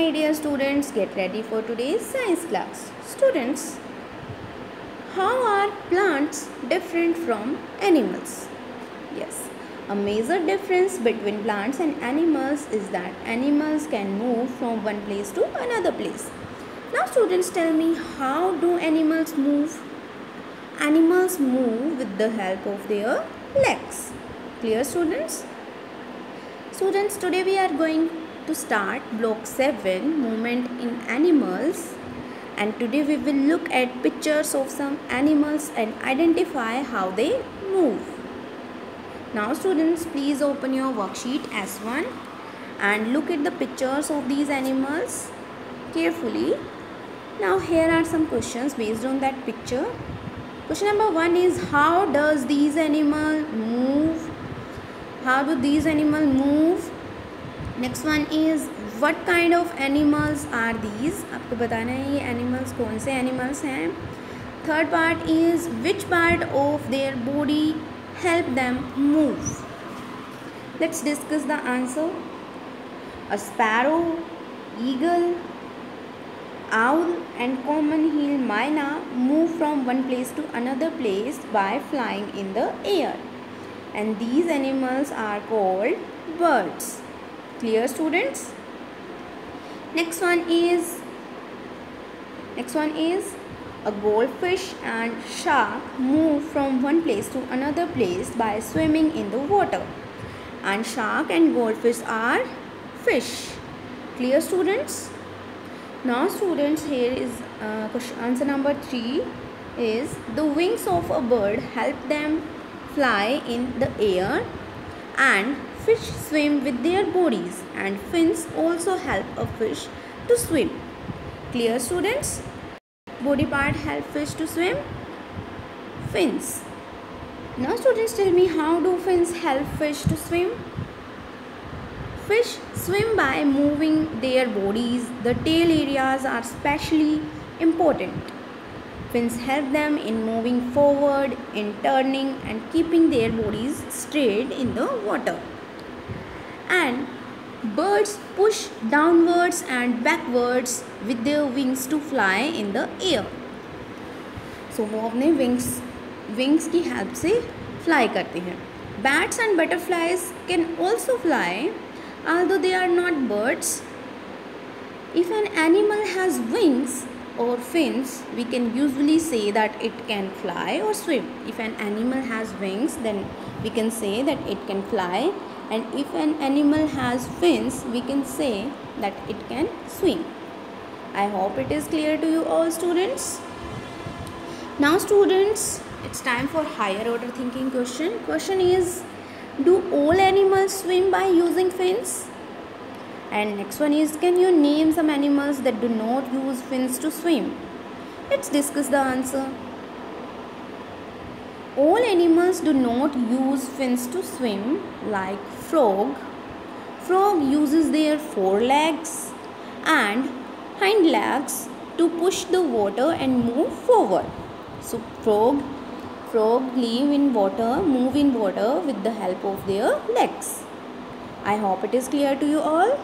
my dear students, get ready for today's science class. Students, how are plants different from animals? Yes, a major difference between plants and animals is that animals can move from one place to another place. Now students, tell me, how do animals move? Animals move with the help of their legs. Clear, students? Students, today we are going to start block 7, movement in animals, and today we will look at pictures of some animals and identify how they move. Now students, please open your worksheet S1 and look at the pictures of these animals carefully. Now here are some questions based on that picture. Question number 1 is, how does these animals move? How do these animals move? Next one is, what kind of animals are these? आपको बताना है ये animals कौन से animals हैं. Third part is, which part of their body help them move? Let's discuss the answer. A sparrow, eagle, owl and common hill myna move from one place to another place by flying in the air, and these animals are called birds. Clear, students? Next one is a goldfish and shark move from one place to another place by swimming in the water, and shark and goldfish are fish. Clear, students? Now students, here is answer number 3 is, the wings of a bird help them fly in the air, and fish swim with their bodies, and fins also help a fish to swim. Clear, students? Body part help fish to swim? Fins. Now students, tell me, how do fins help fish to swim? Fish swim by moving their bodies. The tail areas are especially important. Fins help them in moving forward, in turning and keeping their bodies straight in the water. And birds push downwards and backwards with their wings to fly in the air. So वो अपने wings की help से fly करते हैं. Bats and butterflies can also fly, although they are not birds. If an animal has wings or fins, we can usually say that it can fly or swim. If an animal has wings, then we can say that it can fly, and if an animal has fins, we can say that it can swim. I hope it is clear to you all, students. Now students, it's time for higher order thinking question. Question is, do all animals swim by using fins? And next one is, can you name some animals that do not use fins to swim? Let's discuss the answer. All animals do not use fins to swim, like frog. Frog uses their forelegs and hind legs to push the water and move forward. So frog live in water, move in water with the help of their legs. I hope it is clear to you all.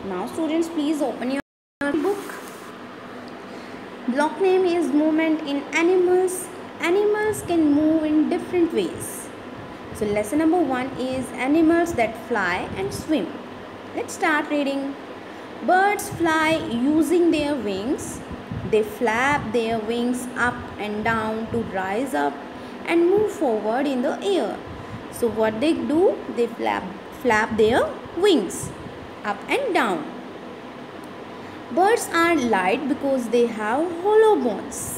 Now students, please open your book. Block name is movement in animals. Animals can move in different ways. So lesson number 1 is animals that fly and swim. Let's start reading. Birds fly using their wings. They flap their wings up and down to rise up and move forward in the air. So what they do? They flap their wings up and down. Birds are light because they have hollow bones.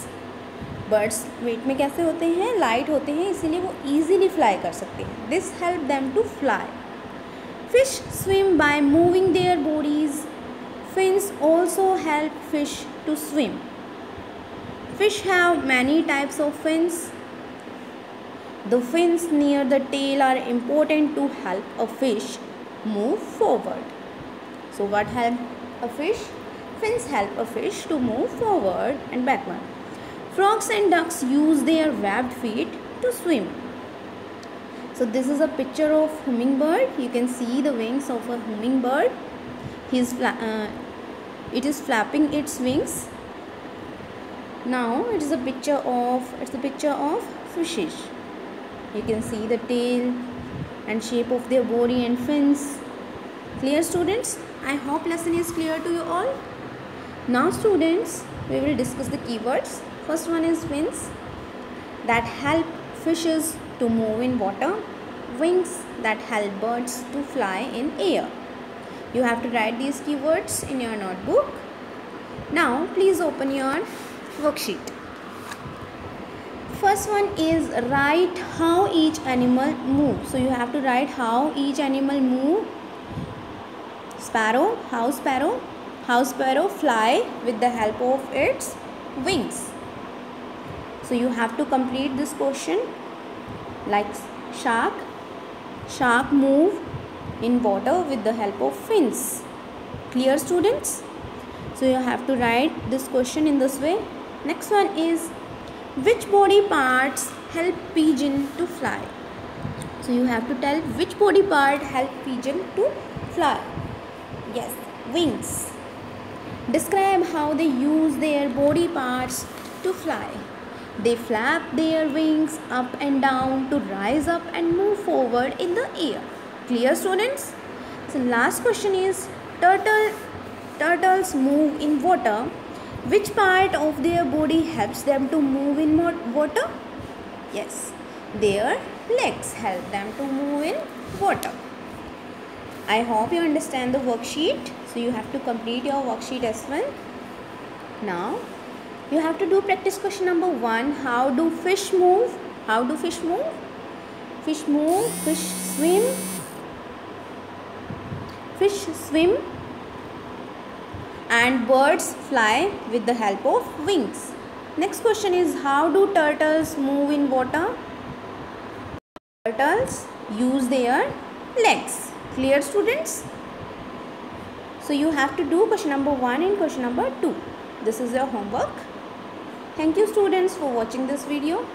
Birds weight में कैसे होते हैं? Light होते हैं, इसीलिए वो easily fly कर सकते हैं. This help them to fly. Fish swim by moving their bodies. Fins also help fish to swim. Fish have many types of fins. The fins near the tail are important to help a fish move forward. So what help a fish? Fins help a fish to move forward and backward. Frogs and ducks use their webbed feet to swim. So this is a picture of hummingbird. You can see the wings of a hummingbird. it is flapping its wings. Now it's a picture of fishes. You can see the tail and shape of their body and fins. Clear, students? I hope lesson is clear to you all. Now students, we will discuss the keywords. First one is fins, that help fishes to move in water. Wings, that help birds to fly in air. You have to write these keywords in your notebook. Now please open your worksheet. First one is write how each animal moves. So you have to write how each animal move. Sparrow, house sparrow fly with the help of its wings. So you have to complete this question. Like shark move in water with the help of fins. Clear, students? So you have to write this question in this way. Next one is which body parts help pigeon to fly. So you have to tell which body part help pigeon to fly. Yes, wings. Describe how they use their body parts to fly. They flap their wings up and down to rise up and move forward in the air. Clear, students? So last question is turtles move in water. Which part of their body helps them to move in water? Yes, their legs help them to move in water. I hope you understand the worksheet. So you have to complete your worksheet as well. Now you have to do practice question number 1. How do fish move? How do fish move? Fish move, fish swim, and birds fly with the help of wings. Next question is how do turtles move in water? Turtles use their legs. Clear, students? So you have to do question number 1 and question number 2. This is your homework. Thank you, students, for watching this video.